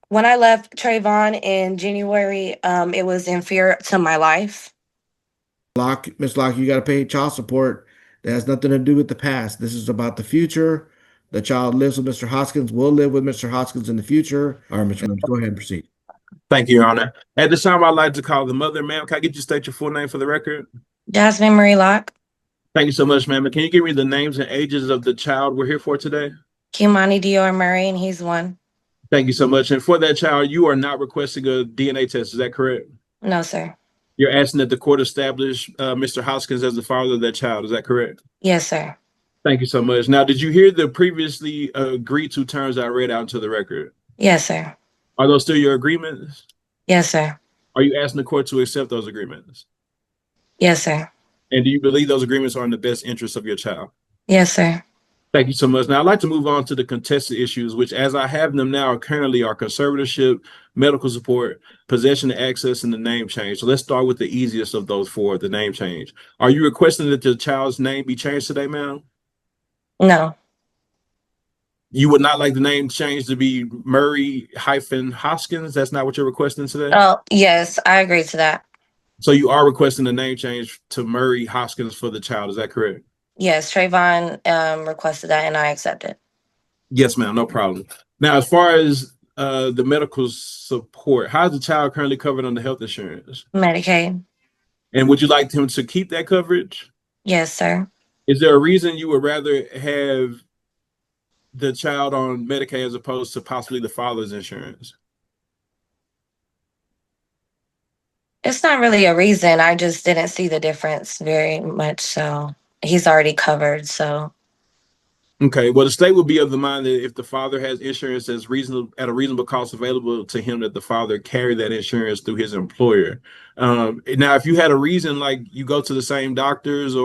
When I left Trayvon in January, it was in fear to my life. Miss Locke, you got to pay child support. That has nothing to do with the past. This is about the future. The child lives with Mr. Hoskins, will live with Mr. Hoskins in the future. All right, Mr. Williams, go ahead and proceed. Thank you, Your Honor. At this time, I'd like to call the mother, ma'am. Can I get you to state your full name for the record? Jasmine Marie Locke, Thank you so much, ma'am. Can you give me the names and ages of the child we're here for today? Kimani Dior Murray, and he's one. Thank you so much. And for that child, you are not requesting a DNA test. Is that correct? No, sir. You're asking that the court establish Mr. Hoskins as the father of that child. Is that correct? Yes, sir. Thank you so much. Now, did you hear the previously agreed to terms I read out into the record? Yes, sir. Are those still your agreements? Yes, sir. Are you asking the court to accept those agreements? Yes, sir. And do you believe those agreements are in the best interest of your child? Yes, sir. Thank you so much. Now, I'd like to move on to the contested issues, which, as I have them now, currently are conservatorship, medical support, possession and access, and the name change. So let's start with the easiest of those four, the name change. Are you requesting that the child's name be changed today, ma'am? No. You would not like the name changed to be Murray-Hoskins? That's not what you're requesting today? Oh, yes, I agree to that. So you are requesting the name change to Murray Hoskins for the child. Is that correct? Yes, Trayvon requested that, and I accepted. Yes, ma'am. No problem. Now, as far as the medical support, how is the child currently covered under health insurance? Medicaid. And would you like him to keep that coverage? Yes, sir. Is there a reason you would rather have the child on Medicaid as opposed to possibly the father's insurance? It's not really a reason. I just didn't see the difference very much. So he's already covered. So Okay, well, the state would be of the mind that if the father has insurance that's reasonable at a reasonable cost available to him, that the father carry that insurance through his employer. Now, if you had a reason, like you go to the same doctors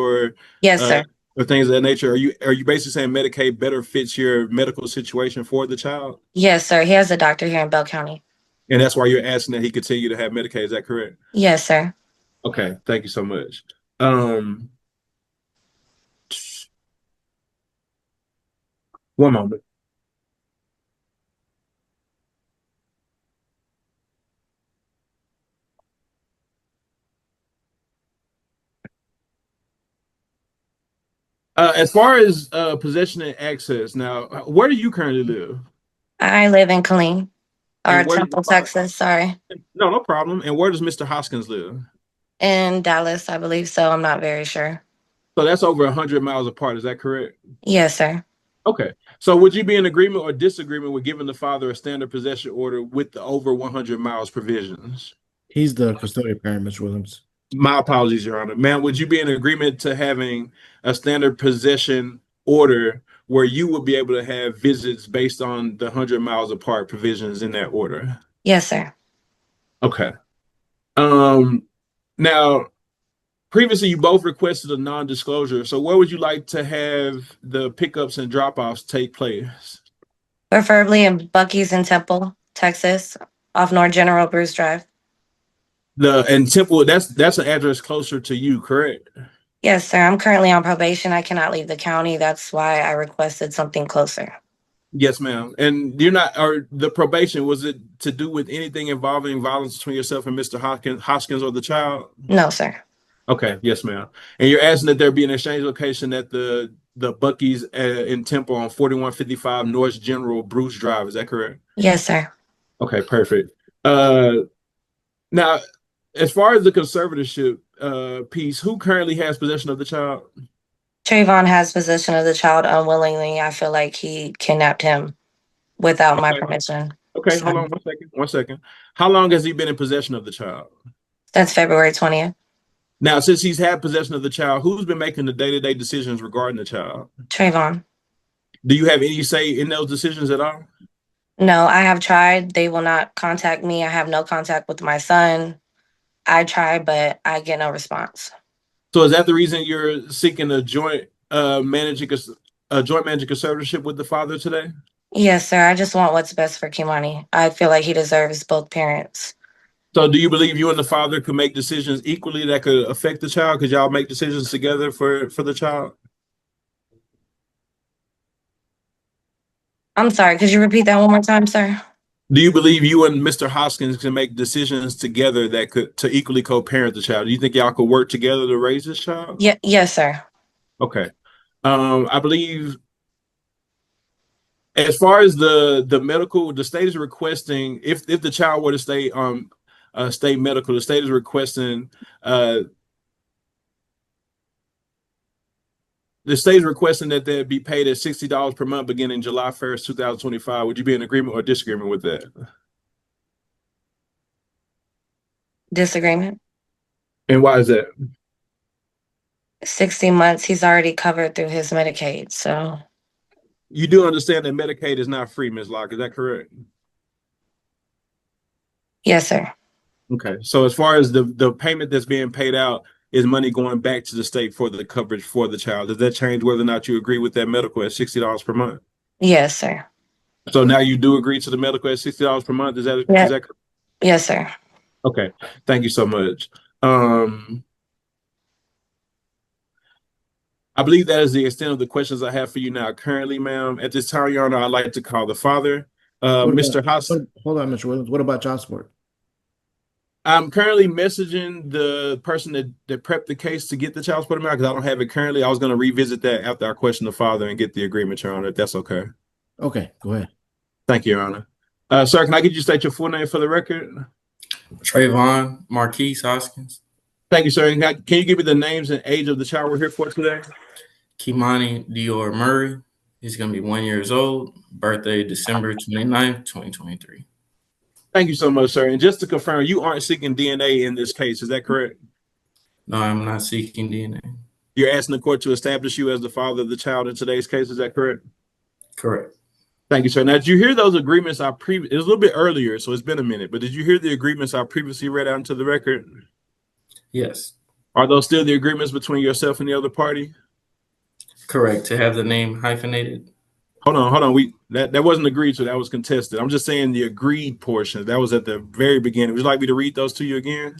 yes, sir. or things of that nature, are you basically saying Medicaid better fits your medical situation for the child, Yes, sir. He has a doctor here in Bell County. and that's why you're asking that he continue to have Medicaid? Is that correct? Yes, sir. Okay, thank you so much. Um, One moment. As far as possession and access, now, where do you currently live? I live in Killeen or And where? Temple, Texas. Sorry. No, no problem. And where does Mr. Hoskins live? In Dallas, I believe so. I'm not very sure. So that's over 100 miles apart. Is that correct? Yes, sir. Okay. So would you be in agreement or disagreement with giving the father a standard possession order with the over 100 miles provisions? He's the custodial parent, Mr. Williams. My apologies, Your Honor. Ma'am, would you be in agreement to having a standard possession order where you would be able to have visits based on the 100 miles apart provisions in that order? Yes, sir. Okay. Um, Now, previously you both requested a non-disclosure. So where would you like to have the pickups and drop-offs take place? Preferably in Bucky's in Temple, Texas, off North General Bruce Drive. And Temple, that's an address closer to you, correct? Yes, sir. I'm currently on probation. I cannot leave the county. That's why I requested something closer. Yes, ma'am. And you're not, or the probation, was it to do with anything involving violence between yourself and Mr. Hoskins or the child? No, sir. Okay, yes, ma'am. And you're asking that there be an exchange location at the Bucky's in Temple on 4155 North General Bruce Drive. Is that correct? Yes, sir. Okay, perfect. Now, as far as the conservatorship piece, who currently has possession of the child? Trayvon has possession of the child unwillingly. I feel like he kidnapped him without my permission. Okay, hold on 1 second. 1 second. How long has he been in possession of the child? That's February 20th. Now, since he's had possession of the child, who's been making the day-to-day decisions regarding the child? Trayvon. Do you have any say in those decisions at all? No, I have tried. They will not contact me. I have no contact with my son. I tried, but I get no response. So is that the reason you're seeking a joint managing conservatorship with the father today? Yes, sir. I just want what's best for Kimani. I feel like he deserves both parents. So do you believe you and the father could make decisions equally that could affect the child? Could y'all make decisions together for the child? I'm sorry. Could you repeat that one more time, sir? Do you believe you and Mr. Hoskins can make decisions together that could to equally co-parent the child? Do you think y'all could work together to raise this child? Yeah, yes, sir. Okay. I believe as far as the medical, the state is requesting if the child were to stay state medical, the state is requesting the state is requesting that they be paid at $60 per month beginning July 1st, 2025. Would you be in agreement or disagreement with that? Disagreement. And why is that? 60 months, he's already covered through his Medicaid. So, You do understand that Medicaid is not free, Ms. Locke, is that correct? yes, sir. Okay. So as far as the payment that's being paid out is money going back to the state for the coverage for the child. Does that change whether or not you agree with that medical at $60 per month? Yes, sir. So now you do agree to the medical at $60 per month. Is that Yeah. is that correct? Yes, sir. Okay. Thank you so much. I believe that is the extent of the questions I have for you now. Currently, ma'am, at this time, Your Honor, I'd like to call the father, Mr. Hoskins. Hold on, Mr. Williams. What about child support? I'm currently messaging the person that prepped the case to get the child support amount because I don't have it currently. I was going to revisit that after I question the father and get the agreement, Your Honor, if that's okay. Okay, go ahead. Thank you, Your Honor. Sir, can I get you to state your full name for the record? Trayvon Marquise Hoskins. Thank you, sir. And can you give me the names and age of the child we're here for today? Kimani Dior Murray. He's going to be 1 year old. Birthday December 29th, 2023. Thank you so much, sir. And just to confirm, you aren't seeking DNA in this case. Is that correct? No, I'm not seeking DNA. You're asking the court to establish you as the father of the child in today's case. Is that correct? Correct. Thank you, sir. Now, did you hear those agreements it was a little bit earlier, so it's been a minute, but did you hear the agreements I previously read out into the record? Yes. Are those still the agreements between yourself and the other party? Correct. To have the name hyphenated. Hold on. That wasn't agreed to. That was contested. I'm just saying the agreed portion. That was at the very beginning. Would you like me to read those to you again?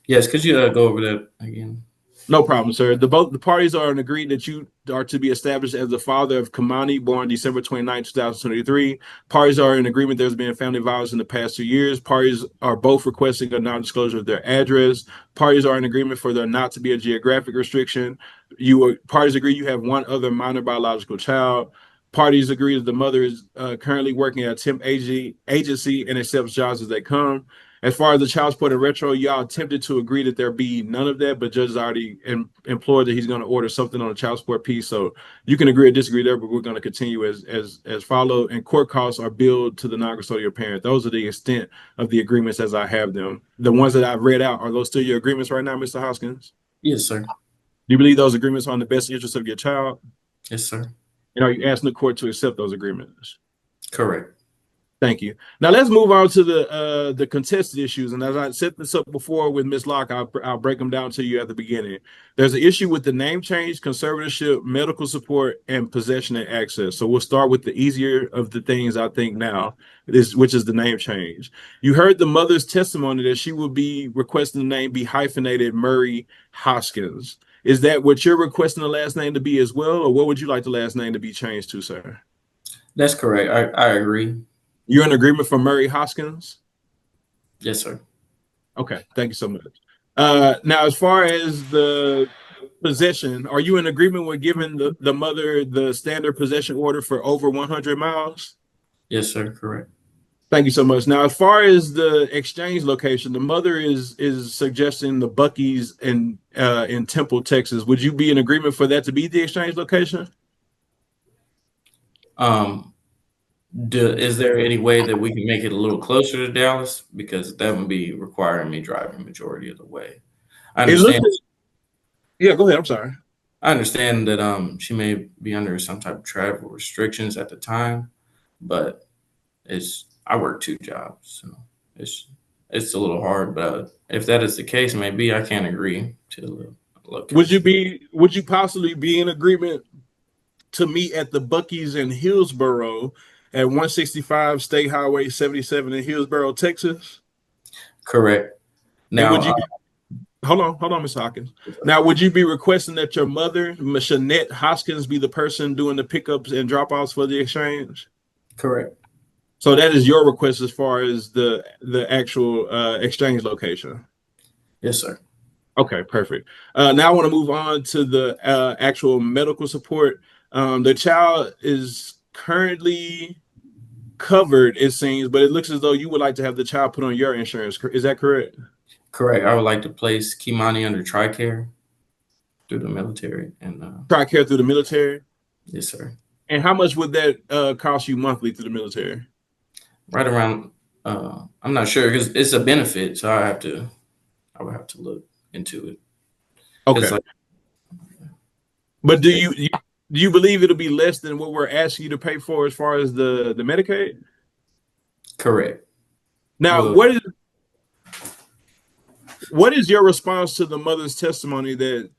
Yes. Could you go over that again? No problem, sir. The parties are agreed that you are to be established as the father of Kimani, born December 29, 2023. Parties are in agreement there's been family violence in the past 2 years. Parties are both requesting a non-disclosure of their address. Parties are in agreement for there not to be a geographic restriction. Parties agree you have one other minor biological child. Parties agree that the mother is currently working at a temp agency and accepts jobs as they come. As far as the child support and retro, y'all attempted to agree that there be none of that, but judge has already implored that he's going to order something on the child support piece. So you can agree or disagree there, but we're going to continue as followed. And court costs are billed to the non-custodial parent. Those are the extent of the agreements as I have them. The ones that I've read out, are those still your agreements right now, Mr. Hoskins? Yes, sir. Do you believe those agreements are in the best interest of your child? Yes, sir. And are you asking the court to accept those agreements? Correct. Thank you. Now let's move on to the contested issues. And as I set this up before with Ms. Locke, I'll break them down to you at the beginning. There's an issue with the name change, conservatorship, medical support, and possession and access. So we'll start with the easier of the things I think now, which is the name change. You heard the mother's testimony that she will be requesting the name be hyphenated Murray Hoskins. Is that what you're requesting the last name to be as well? Or what would you like the last name to be changed to, sir? That's correct. I agree. You're in agreement for Murray Hoskins? Yes, sir. Okay, thank you so much. Now, as far as the possession, are you in agreement with giving the mother the standard possession order for over 100 miles? Yes, sir. Correct. Thank you so much. Now, as far as the exchange location, the mother is suggesting the Buc-ee's in Temple, Texas. Would you be in agreement for that to be the exchange location? Is there any way that we can make it a little closer to Dallas? Because that would be requiring me driving majority of the way. I understand. Yeah, go ahead. I'm sorry. I understand that she may be under some type of travel restrictions at the time, but I work 2 jobs, so it's a little hard. But if that is the case, maybe I can't agree to the location. Would you possibly be in agreement to meet at the Buc-ee's in Hillsboro at 165 State Highway 77 in Hillsboro, Texas? Correct. Now, hold on, Mr. Hoskins. Now, would you be requesting that your mother, Ms. Shanette Hoskins, be the person doing the pickups and drop-offs for the exchange? correct. So that is your request as far as the actual exchange location. Yes, sir. Okay, perfect. Now I want to move on to the actual medical support. The child is currently covered, it seems, but it looks as though you would like to have the child put on your insurance. Is that correct? Correct. I would like to place Kimani under TRICARE through the military. And TRICARE through the military. yes, sir. And how much would that cost you monthly through the military? Right around. I'm not sure because it's a benefit, so I would have to look into it. Okay. Like, but do you believe it'll be less than what we're asking you to pay for as far as the Medicaid? correct. Now, Well, what is your response to the mother's testimony that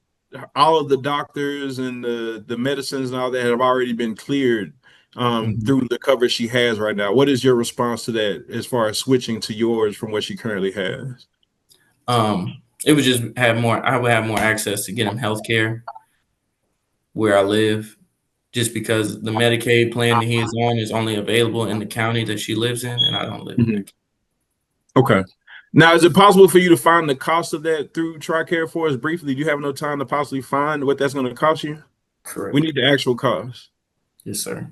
all of the doctors and the medicines and all that have already been cleared through the coverage she has right now? What is your response to that as far as switching to yours from what she currently has? it would just have more. I would have more access to get him health care where I live, just because the Medicaid plan that he is on is only available in the county that she lives in, and I don't live in that. Okay. Now, is it possible for you to find the cost of that through TRICARE for us briefly? Do you have enough time to possibly find what that's going to cost you? Correct. We need the actual cost. Yes, sir.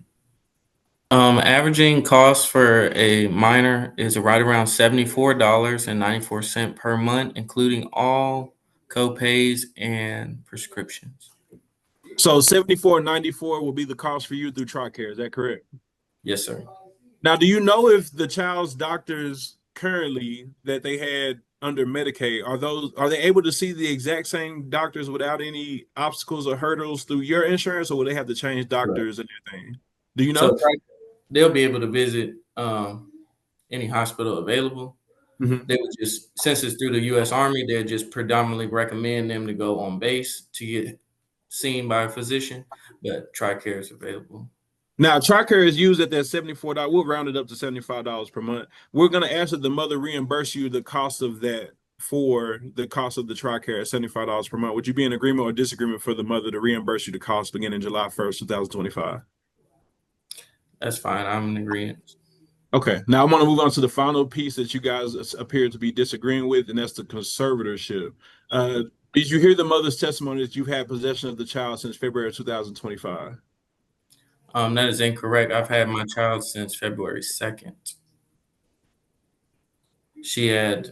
Averaging cost for a minor is right around $74.94 per month, including all co-pays and prescriptions. So $74.94 will be the cost for you through TRICARE. Is that correct? Yes, sir. Now, do you know if the child's doctors currently that they had under Medicaid are they able to see the exact same doctors without any obstacles or hurdles through your insurance, or will they have to change doctors and everything? Do you know? So they'll be able to visit any hospital available. Mhm. They would just, since it's through the U.S. Army, they'll just predominantly recommend them to go on base to get seen by a physician, but TRICARE is available. Now, TRICARE is used at that $74. We'll round it up to $75 per month. We're going to ask that the mother reimburse you the cost of that for the cost of the TRICARE at $75 per month. Would you be in agreement or disagreement for the mother to reimburse you the cost beginning July 1st, 2025? That's fine. I'm in agreement. Okay. Now I want to move on to the final piece that you guys appear to be disagreeing with, and that's the conservatorship. Did you hear the mother's testimony that you've had possession of the child since February 2025? That is incorrect. I've had my child since February 2nd. She had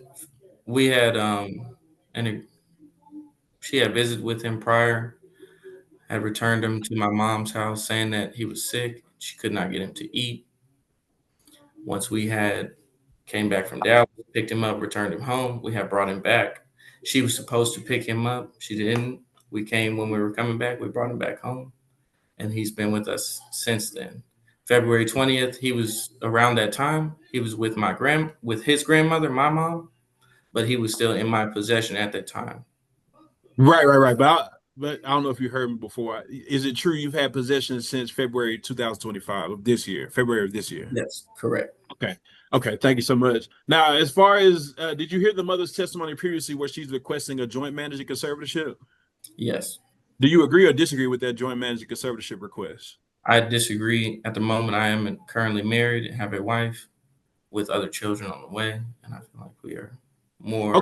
visited with him prior, had returned him to my mom's house saying that he was sick. She could not get him to eat. Once we had came back from Dallas, picked him up, returned him home, we had brought him back. She was supposed to pick him up. She didn't. We came when we were coming back. We brought him back home, and he's been with us since then. February 20th, he was around that time. He was with his grandmother, my mom, but he was still in my possession at that time. Right. But I don't know if you heard me before. Is it true you've had possession since February 2025 of this year, February of this year? Yes, correct. Okay. Thank you so much. Now, as far as, did you hear the mother's testimony previously where she's requesting a joint managing conservatorship? Yes. Do you agree or disagree with that joint managing conservatorship request? I disagree. At the moment, I am currently married and have a wife with other children on the way, and I feel like we are more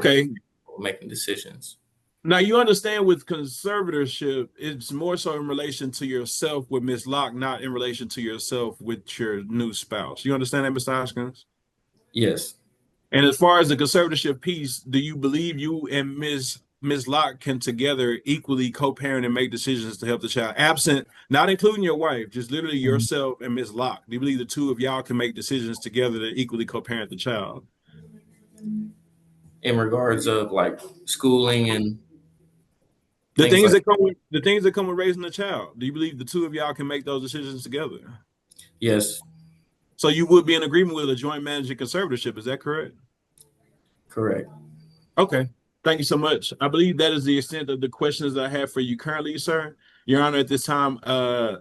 making decisions. Now, you understand with conservatorship, it's more so in relation to yourself with Ms. Locke, not in relation to yourself with your new spouse. You understand that, Mr. Hoskins? Yes. And as far as the conservatorship piece, do you believe you and Ms. Locke can together equally co-parent and make decisions to help the child, absent, not including your wife, just literally yourself and Ms. Locke? Do you believe the two of y'all can make decisions together to equally co-parent the child? In regards of like schooling and the things that come with raising a child, do you believe the two of y'all can make those decisions together? Yes. So you would be in agreement with a joint managing conservatorship, is that correct? Correct. Okay. Thank you so much. I believe that is the extent of the questions that I have for you currently, sir. Your Honor, at this time, I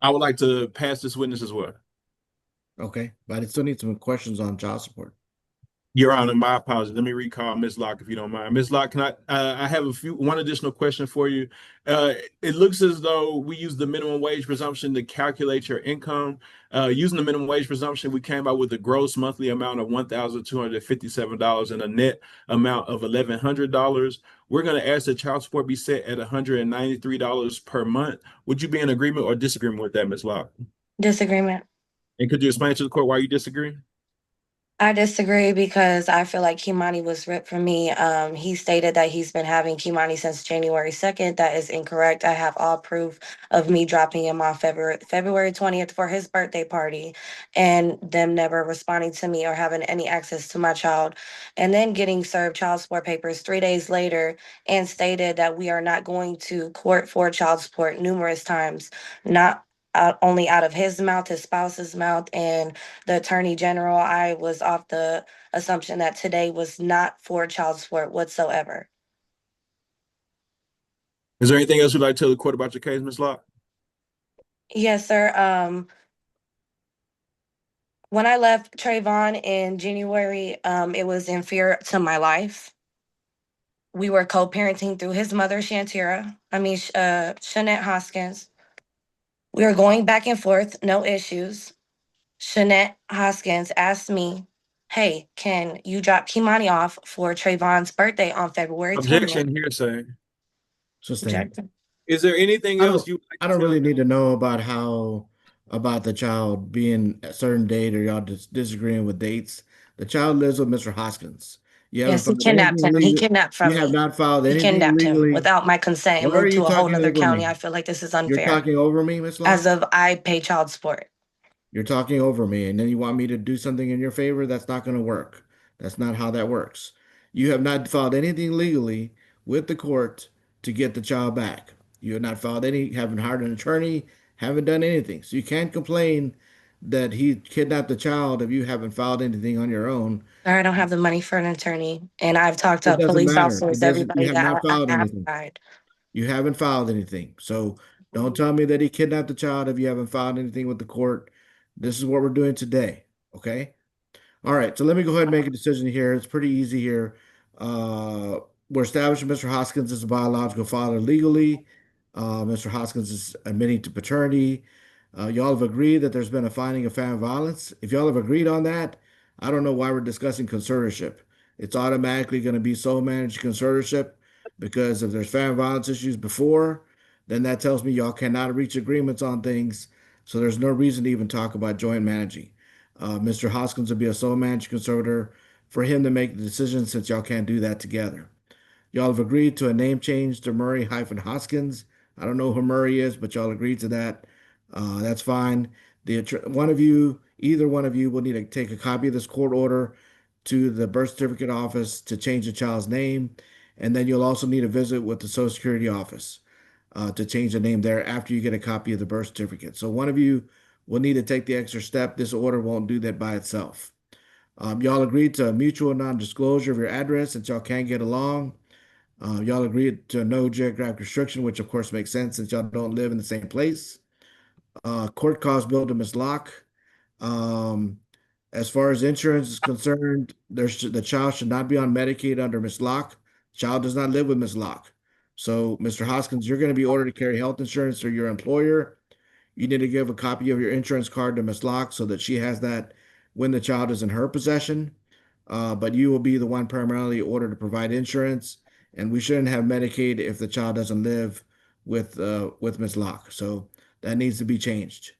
would like to pass this witness as well. Okay, but I still need some questions on child support. Your Honor, my apologies. Let me recall Ms. Locke, if you don't mind. Ms. Locke, can I have one additional question for you. It looks as though we use the minimum wage presumption to calculate your income. Using the minimum wage presumption, we came out with a gross monthly amount of $1,257 and a net amount of $1,100. We're going to ask that child support be set at $193 per month. Would you be in agreement or disagreement with that, Ms. Locke? Disagreement. And could you explain to the court why you disagree? I disagree because I feel like Kimani was ripped from me. He stated that he's been having Kimani since January 2nd. That is incorrect. I have all proof of me dropping him off February 20th for his birthday party and them never responding to me or having any access to my child. And then getting served child support papers 3 days later and stated that we are not going to court for child support numerous times, not only out of his mouth, his spouse's mouth, and the attorney general. I was off the assumption that today was not for child support whatsoever. Is there anything else you'd like to tell the court about your case, Ms. Locke? Yes, sir. When I left Trayvon in January, it was in fear to my life. We were co-parenting through his mother, Shanette Hoskins. We were going back and forth, no issues. Shanette Hoskins asked me, hey, can you drop Kimani off for Trayvon's birthday on February 20th? Objection, hearsay. Sustain. Objection. Is there anything else you? I don't really need to know about the child being a certain date or y'all disagreeing with dates. The child lives with Mr. Hoskins. You haven't Yes, he filed kidnapped anything him. He legal- kidnapped from You have me. not filed He anything kidnapped him legally. without my consent and Why are moved you to a whole talking nother over county. me? I feel like this is You're unfair. talking over me, Ms. Locke? As of I pay child support. You're talking over me, and then you want me to do something in your favor? That's not going to work. That's not how that works. You have not filed anything legally with the court to get the child back. You have not filed any, haven't hired an attorney, haven't done anything. So you can't complain that he kidnapped the child if you haven't filed anything on your own. Or I don't have the money for an attorney. And I've talked It to doesn't police matter. officers, It doesn't, you everybody have that not filed I have anything. tried. You haven't filed anything. So don't tell me that he kidnapped the child if you haven't filed anything with the court. This is what we're doing today. Okay. All right. So let me go ahead and make a decision here. It's pretty easy here. We're establishing Mr. Hoskins as a biological father legally. Mr. Hoskins is admitting to paternity. Y'all have agreed that there's been a finding of family violence. If y'all have agreed on that, I don't know why we're discussing conservatorship. It's automatically going to be sole managed conservatorship because if there's family violence issues before, then that tells me y'all cannot reach agreements on things. So there's no reason to even talk about joint managing. Mr. Hoskins would be a sole managed conservator for him to make the decision since y'all can't do that together. Y'all have agreed to a name change to Murray-Hoskins. I don't know who Murray is, but y'all agreed to that. That's fine. Either one of you will need to take a copy of this court order to the birth certificate office to change the child's name. And then you'll also need a visit with the Social Security office to change the name there after you get a copy of the birth certificate. So one of you will need to take the extra step. This order won't do that by itself. Y'all agreed to a mutual non-disclosure of your address since y'all can't get along. Y'all agreed to no geographic restriction, which of course makes sense since y'all don't live in the same place. Court costs billed to Ms. Locke. As far as insurance is concerned, the child should not be on Medicaid under Ms. Locke. Child does not live with Ms. Locke. So, Mr. Hoskins, you're going to be ordered to carry health insurance through your employer. You need to give a copy of your insurance card to Ms. Locke so that she has that when the child is in her possession. But you will be the one primarily ordered to provide insurance, and we shouldn't have Medicaid if the child doesn't live with Ms. Locke. So that needs to be changed.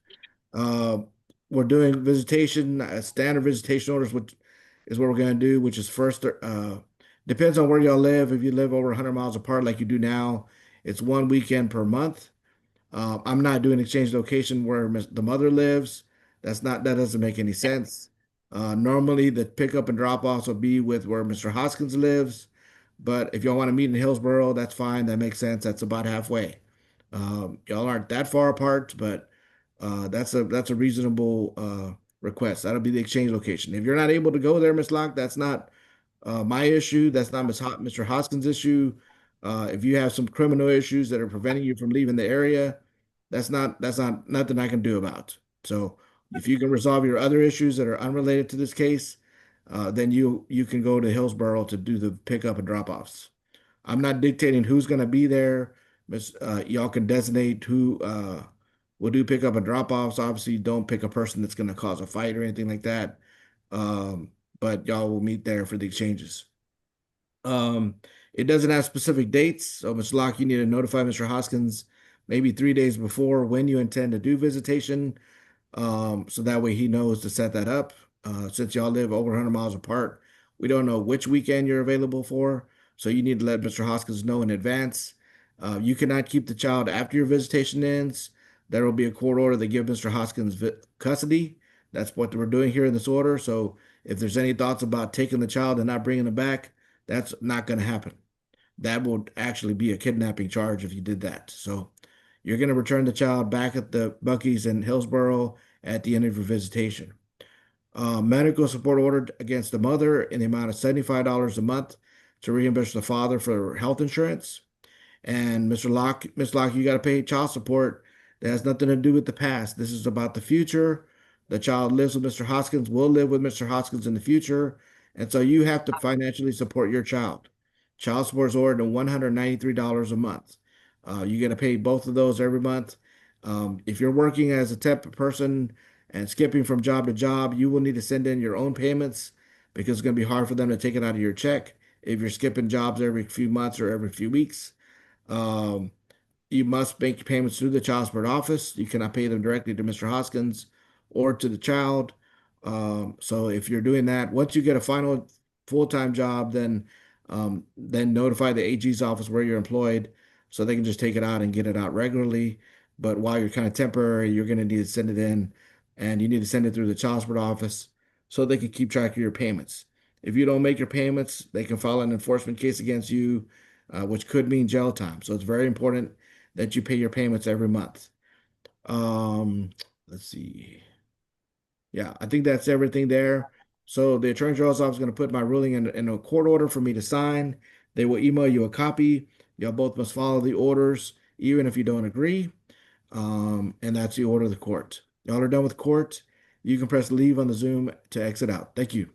We're doing visitation, standard visitation orders, which is what we're going to do, which is first, depends on where y'all live. If you live over 100 miles apart like you do now, it's 1 weekend per month. I'm not doing exchange location where the mother lives. That doesn't make any sense. Normally the pickup and drop offs will be with where Mr. Hoskins lives. But if y'all want to meet in Hillsborough, that's fine. That makes sense. That's about halfway. Y'all aren't that far apart, but that's a reasonable request. That'll be the exchange location. If you're not able to go there, Ms. Locke, that's not my issue. That's not Mr. Hoskins' issue. If you have some criminal issues that are preventing you from leaving the area, that's not nothing I can do about. So if you can resolve your other issues that are unrelated to this case, then you can go to Hillsborough to do the pickup and drop offs. I'm not dictating who's going to be there. Y'all can designate who will do pickup and drop offs. Obviously, don't pick a person that's going to cause a fight or anything like that. But y'all will meet there for the exchanges. It doesn't have specific dates, so Mr. Locke, you need to notify Mr. Hoskins maybe 3 days before when you intend to do visitation, so that way he knows to set that up. Since y'all live over 100 miles apart, we don't know which weekend you're available for, so you need to let Mr. Hoskins know in advance. You cannot keep the child after your visitation ends. There will be a court order that gives Mr. Hoskins custody. That's what we're doing here in this order. So if there's any thoughts about taking the child and not bringing him back, that's not going to happen. That would actually be a kidnapping charge if you did that. So you're going to return the child back at the Buc-ee's in Hillsborough at the end of your visitation. Medical support ordered against the mother in the amount of $75 a month to reimburse the father for health insurance. And Mr. Locke, Ms. Locke, you got to pay child support. That has nothing to do with the past. This is about the future. The child lives with Mr. Hoskins, will live with Mr. Hoskins in the future. And so you have to financially support your child. Child support is ordered at $193 a month. You got to pay both of those every month. If you're working as a temp person and skipping from job to job, you will need to send in your own payments because it's going to be hard for them to take it out of your check if you're skipping jobs every few months or every few weeks. You must make payments through the child support office. You cannot pay them directly to Mr. Hoskins or to the child. So if you're doing that, once you get a final full-time job, then notify the AG's office where you're employed so they can just take it out and get it out regularly. But while you're kind of temporary, you're going to need to send it in, and you need to send it through the child support office so they can keep track of your payments. If you don't make your payments, they can file an enforcement case against you, which could mean jail time. So it's very important that you pay your payments every month. Let's see. Yeah, I think that's everything there. So the Attorney General's office is going to put my ruling in a court order for me to sign. They will email you a copy. Y'all both must follow the orders, even if you don't agree. And that's the order of the court. Y'all are done with court. You can press leave on the Zoom to exit out. Thank you.